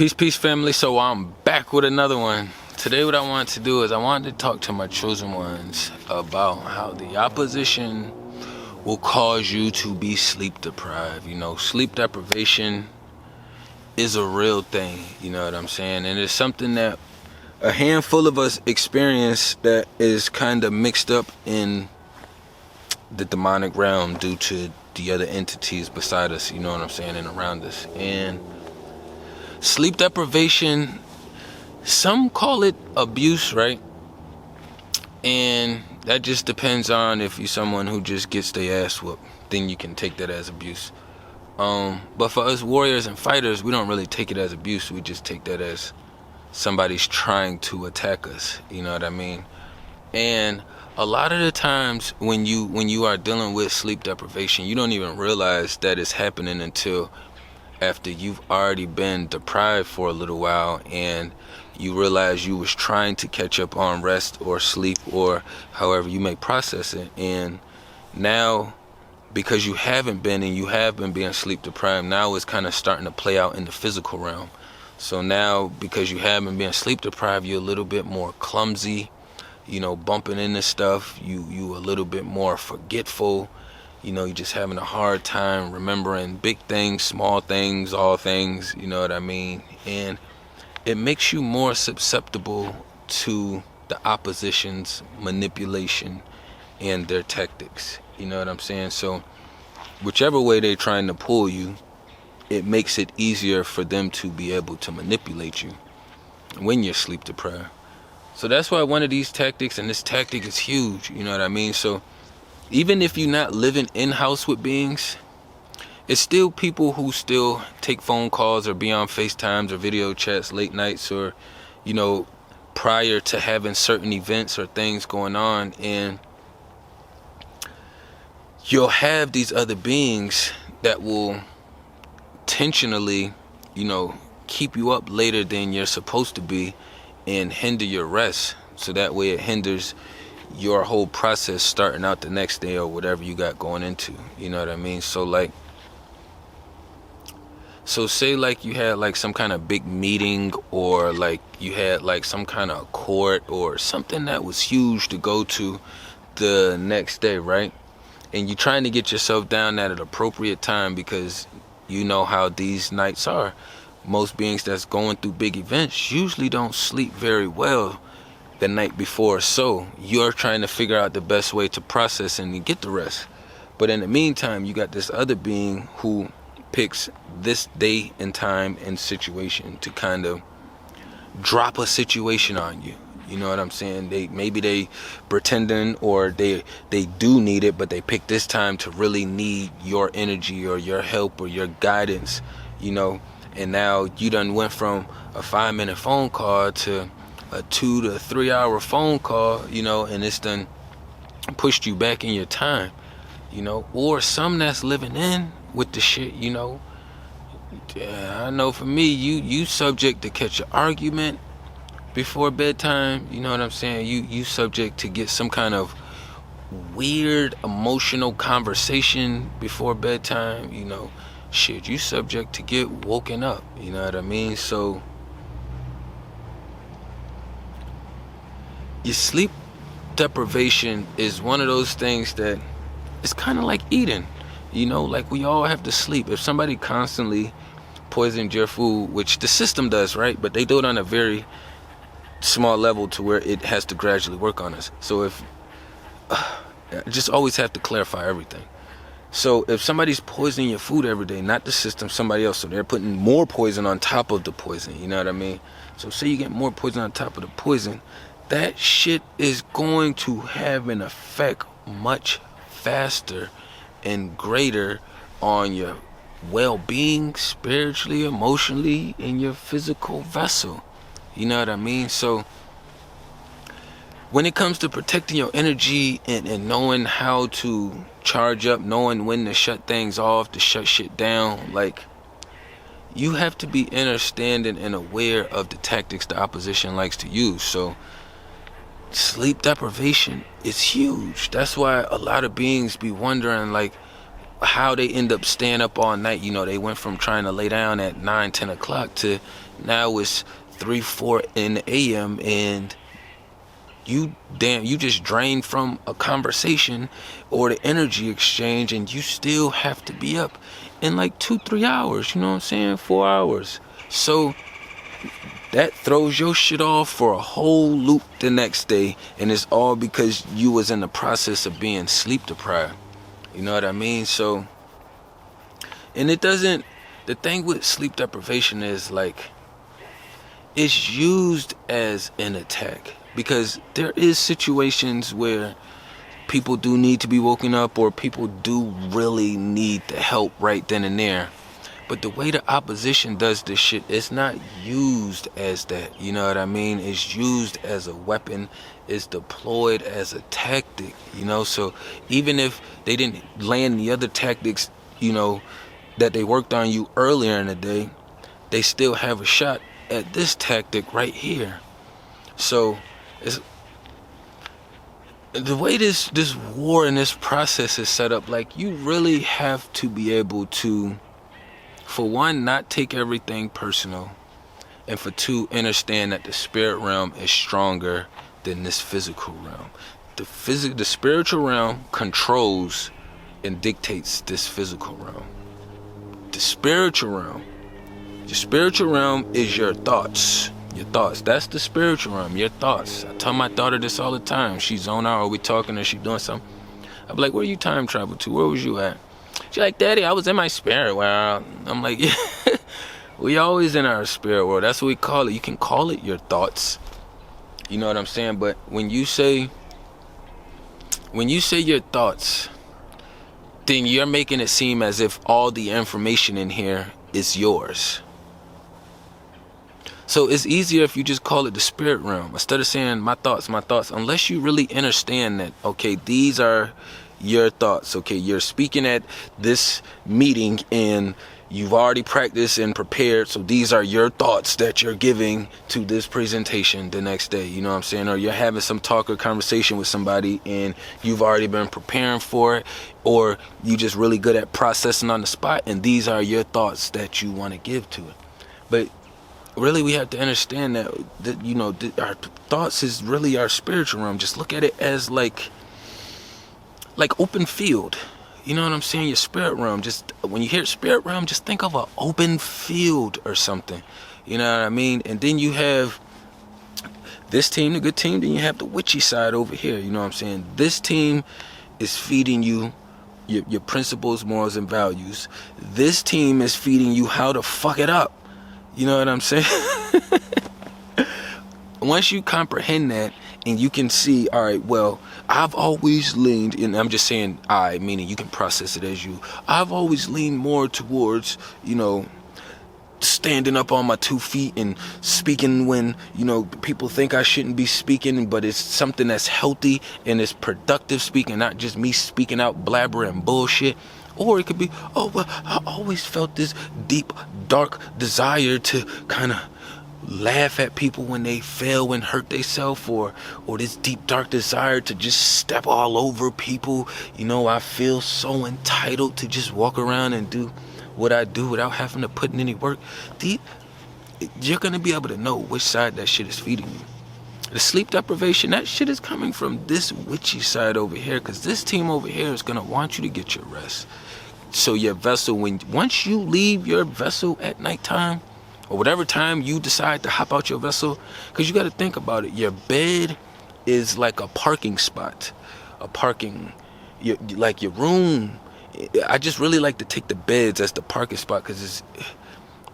Peace, family. So I'm back with another one. Today what I wanted to do is I wanted to talk to my chosen ones about how the opposition will cause you to be sleep deprived. You know, sleep deprivation is a real thing, you know what I'm saying? And it's something that a handful of us experience that is kind of mixed up in the demonic realm due to the other entities beside us, you know what I'm saying, and around us. And sleep deprivation, some call it abuse, right? And that just depends on if you're someone who just gets their ass whooped, then you can take that as abuse. But for us warriors and fighters, we don't really take it as abuse. We just take that as somebody's trying to attack us, you know what I mean? And a lot of the times when you are dealing with sleep deprivation, you don't even realize that it's happening until after you've already been deprived for a little while and you realize you was trying to catch up on rest or sleep or however you may process it. And now, because you haven't been and you have been being sleep deprived, now it's kind of starting to play out in the physical realm. So now, because you haven't been sleep deprived, you're a little bit more clumsy, you know, bumping into stuff. You a little bit more forgetful. You know, you're just having a hard time remembering big things, small things, all things, you know what I mean? And it makes you more susceptible to the opposition's manipulation and their tactics, you know what I'm saying? So whichever way they're trying to pull you, it makes it easier for them to be able to manipulate you when you're sleep deprived. So that's why one of these tactics, and this tactic is huge, you know what I mean? So even if you're not living in-house with beings, it's still people who still take phone calls or be on FaceTimes or video chats late nights or, you know, prior to having certain events or things going on. And you'll have these other beings that will intentionally, you know, keep you up later than you're supposed to be and hinder your rest. So that way it hinders your whole process starting out the next day or whatever you got going into, you know what I mean? So say like you had like some kind of big meeting or like you had like some kind of court or something that was huge to go to the next day, right? And you're trying to get yourself down at an appropriate time because you know how these nights are. Most beings that's going through big events usually don't sleep very well the night before, so you're trying to figure out the best way to process and get the rest. But in the meantime, you got this other being who picks this day and time and situation to kind of drop a situation on you. You know what I'm saying? Maybe they pretending or they do need it, but they pick this time to really need your energy or your help or your guidance, you know. And now you done went from a 5-minute phone call to a 2 to 3 hour phone call, you know, and it's done pushed you back in your time, you know. Or some that's living in with the shit, you know. I know for me, you subject to catch an argument before bedtime, you know what I'm saying? You subject to get some kind of weird emotional conversation before bedtime, you know. Shit, you subject to get woken up, you know what I mean? So your sleep deprivation is one of those things that it's kind of like eating, you know, like we all have to sleep. If somebody constantly poisons your food, which the system does, right? But they do it on a very small level to where it has to gradually work on us. So if just always have to clarify everything. So if somebody's poisoning your food every day, not the system, somebody else, so they're putting more poison on top of the poison, you know what I mean? So say you get more poison on top of the poison, that shit is going to have an effect much faster and greater on your well-being, spiritually, emotionally, in your physical vessel. You know what I mean? So when it comes to protecting your energy and knowing how to charge up, knowing when to shut things off, to shut shit down, like, you have to be understanding and aware of the tactics the opposition likes to use. So sleep deprivation is huge. That's why a lot of beings be wondering, like, how they end up staying up all night. You know, they went from trying to lay down at 9, 10 o'clock to now it's 3-4 in the AM, and you just drained from a conversation or the energy exchange, and you still have to be up in like 2-3 hours, you know what I'm saying, 4 hours. So that throws your shit off for a whole loop the next day, and it's all because you was in the process of being sleep deprived. You know what I mean? So, and it doesn't, the thing with sleep deprivation is like, it's used as an attack, because there is situations where people do need to be woken up, or people do really need the help right then and there. But the way the opposition does this shit, it's not used as that. You know what I mean? It's used as a weapon. It's deployed as a tactic, you know? So even if they didn't land the other tactics, you know, that they worked on you earlier in the day, they still have a shot at this tactic right here. So it's, the way this war and this process is set up, like, you really have to be able to, for one, not take everything personal, and for two, understand that the spirit realm is stronger than this physical realm. The spiritual realm controls and dictates this physical realm. The spiritual realm is your thoughts. Your thoughts. That's the spiritual realm. Your thoughts. I tell my daughter this all the time. She's zone out, or we talking, or she doing something. I'm like, where you time travel to? Where was you at? She's like, Daddy, I was in my spirit world. I'm like, yeah, we always in our spirit world. That's what we call it. You can call it your thoughts. You know what I'm saying? But when you say your thoughts, then you're making it seem as if all the information in here is yours. So it's easier if you just call it the spirit realm, instead of saying my thoughts, unless you really understand that, okay, these are your thoughts. Okay, you're speaking at this meeting and you've already practiced and prepared, so these are your thoughts that you're giving to this presentation the next day, you know what I'm saying? Or you're having some talk or conversation with somebody and you've already been preparing for it, or you just really good at processing on the spot, and these are your thoughts that you want to give to it. But really, we have to understand that you know, our thoughts is really our spiritual realm. Just look at it as like open field. You know what I'm saying? Your spirit realm. Just when you hear spirit realm, just think of an open field or something. You know what I mean? And then you have this team, the good team. Then you have the witchy side over here. You know what I'm saying? This team is feeding you your principles, morals, and values. This team is feeding you how to fuck it up. You know what I'm saying? Once you comprehend that, and you can see, all right, well, I've always leaned, and I'm just saying I, meaning you can process it as you, I've always leaned more towards, you know, standing up on my 2 feet and speaking when, you know, people think I shouldn't be speaking, but it's something that's healthy and it's productive speaking, not just me speaking out blabbering bullshit. Or it could be, oh, well, I always felt this deep, dark desire to kind of laugh at people when they fail and hurt themselves, or this deep, dark desire to just step all over people. You know, I feel so entitled to just walk around and do what I do without having to put in any work. You're going to be able to know which side that shit is feeding you. The sleep deprivation, that shit is coming from this witchy side over here, because this team over here is going to want you to get your rest. So your vessel, once you leave your vessel at nighttime, or whatever time you decide to hop out your vessel, because you got to think about it, your bed is like a parking spot, like your room. I just really like to take the beds as the parking spot, because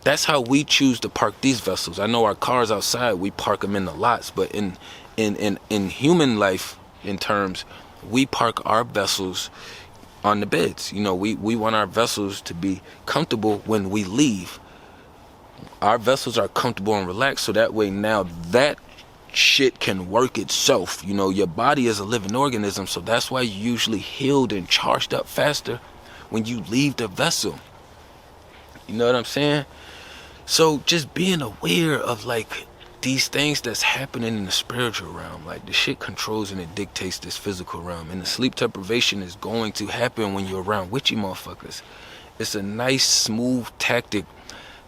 that's how we choose to park these vessels. I know our cars outside, we park them in the lots, but in human life, in terms, we park our vessels on the beds. You know, we want our vessels to be comfortable when we leave. Our vessels are comfortable and relaxed, so that way now that shit can work itself. You know, your body is a living organism, so that's why you're usually healed and charged up faster when you leave the vessel. You know what I'm saying? So just being aware of like these things that's happening in the spiritual realm, like the shit controls and it dictates this physical realm, and the sleep deprivation is going to happen when you're around witchy motherfuckers. It's a nice smooth tactic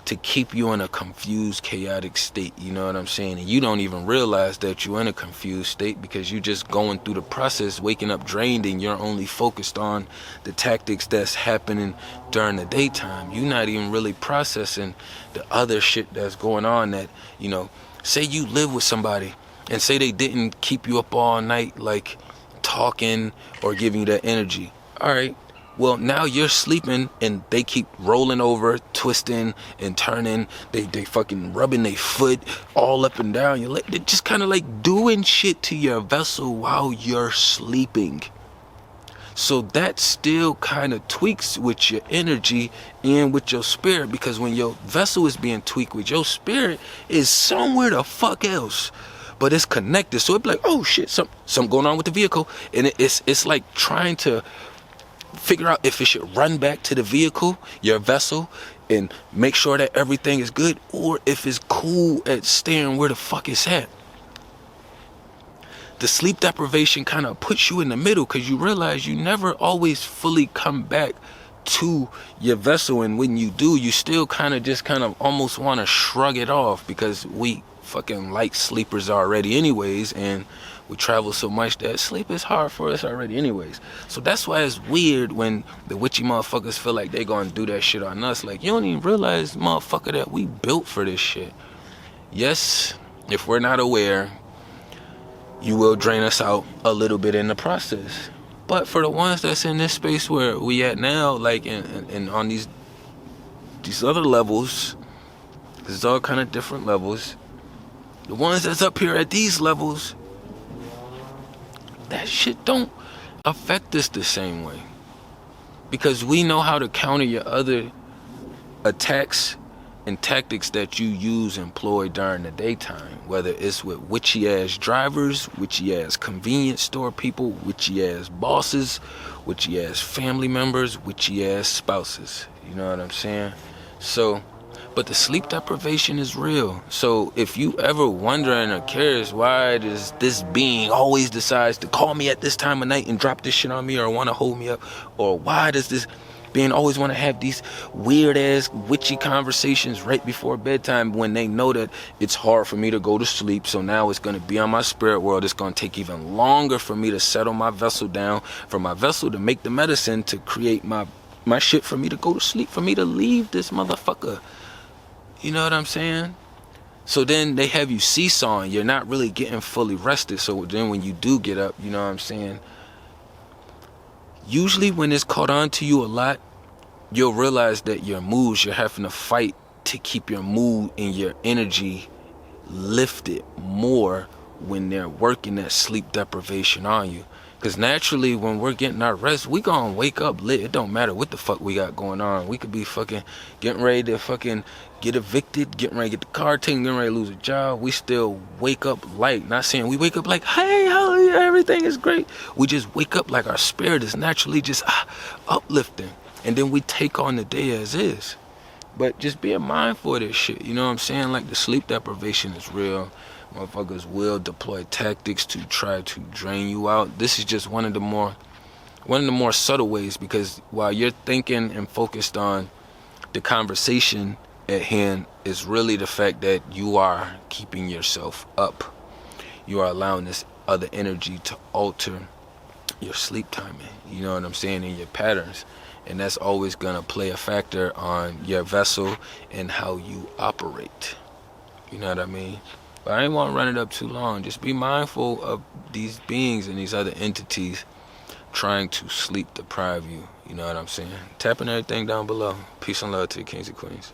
to keep you in a confused, chaotic state. You know what I'm saying? And you don't even realize that you're in a confused state because you're just going through the process, waking up drained, and you're only focused on the tactics that's happening during the daytime. You're not even really processing the other shit that's going on. That, you know, say you live with somebody and say they didn't keep you up all night, like talking or giving you that energy. All right. Well, now you're sleeping and they keep rolling over, twisting and turning. They fucking rubbing their foot all up and down. You're like, they're just kind of like doing shit to your vessel while you're sleeping. So that still kind of tweaks with your energy and with your spirit, because when your vessel is being tweaked with, your spirit is somewhere the fuck else, but it's connected. So it'd be like, oh shit, something going on with the vehicle, and it's like trying to figure out if it should run back to the vehicle, your vessel, and make sure that everything is good, or if it's cool at staying where the fuck it's at. The sleep deprivation kind of puts you in the middle, because you realize you never always fully come back to your vessel, and when you do, you still kind of almost want to shrug it off, because we fucking light sleepers already anyways, and we travel so much that sleep is hard for us already anyways. So that's why it's weird when the witchy motherfuckers feel like they gonna do that shit on us. Like, you don't even realize, motherfucker, that we built for this shit. Yes, if we're not aware, you will drain us out a little bit in the process. But for the ones that's in this space where we at now, like in on these other levels, there's all kind of different levels. The ones that's up here at these levels, that shit don't affect us the same way, because we know how to counter your other attacks and tactics that you employ during the daytime, whether it's with witchy ass drivers, witchy ass convenience store people, witchy ass bosses, witchy ass family members, witchy ass spouses. You know what I'm saying? So, but the sleep deprivation is real. So if you ever wondering or curious why does this being always decides to call me at this time of night and drop this shit on me or want to hold me up, or why does this being always want to have these weird ass witchy conversations right before bedtime, when they know that it's hard for me to go to sleep, so now it's going to be on my spirit world. It's going to take even longer for me to settle my vessel down, for my vessel to make the medicine to create my shit for me to go to sleep, for me to leave this motherfucker. You know what I'm saying? So then they have you seesawing. You're not really getting fully rested. So then when you do get up, you know what I'm saying? Usually when it's caught on to you a lot, you'll realize that your moods, you're having to fight to keep your mood and your energy lifted more when they're working that sleep deprivation on you. Because naturally, when we're getting our rest, we gonna wake up lit. It don't matter what the fuck we got going on. We could be fucking getting ready to fucking get evicted, getting ready to get the car taken, getting ready to lose a job. We still wake up light. Not saying we wake up like, hey, hallelujah, everything is great. We just wake up like our spirit is naturally just uplifting. And then we take on the day as is. But just being mindful of this shit, you know what I'm saying? Like, the sleep deprivation is real. Motherfuckers will deploy tactics to try to drain you out. This is just one of the more subtle ways, because while you're thinking and focused on the conversation at hand, is really the fact that you are keeping yourself up. You are allowing this other energy to alter your sleep timing, you know what I'm saying, and your patterns. And that's always gonna play a factor on your vessel and how you operate. You know what I mean? But I ain't want to run it up too long. Just be mindful of these beings and these other entities trying to sleep deprive you. You know what I'm saying? Tapping everything down below. Peace and love to the kings and queens.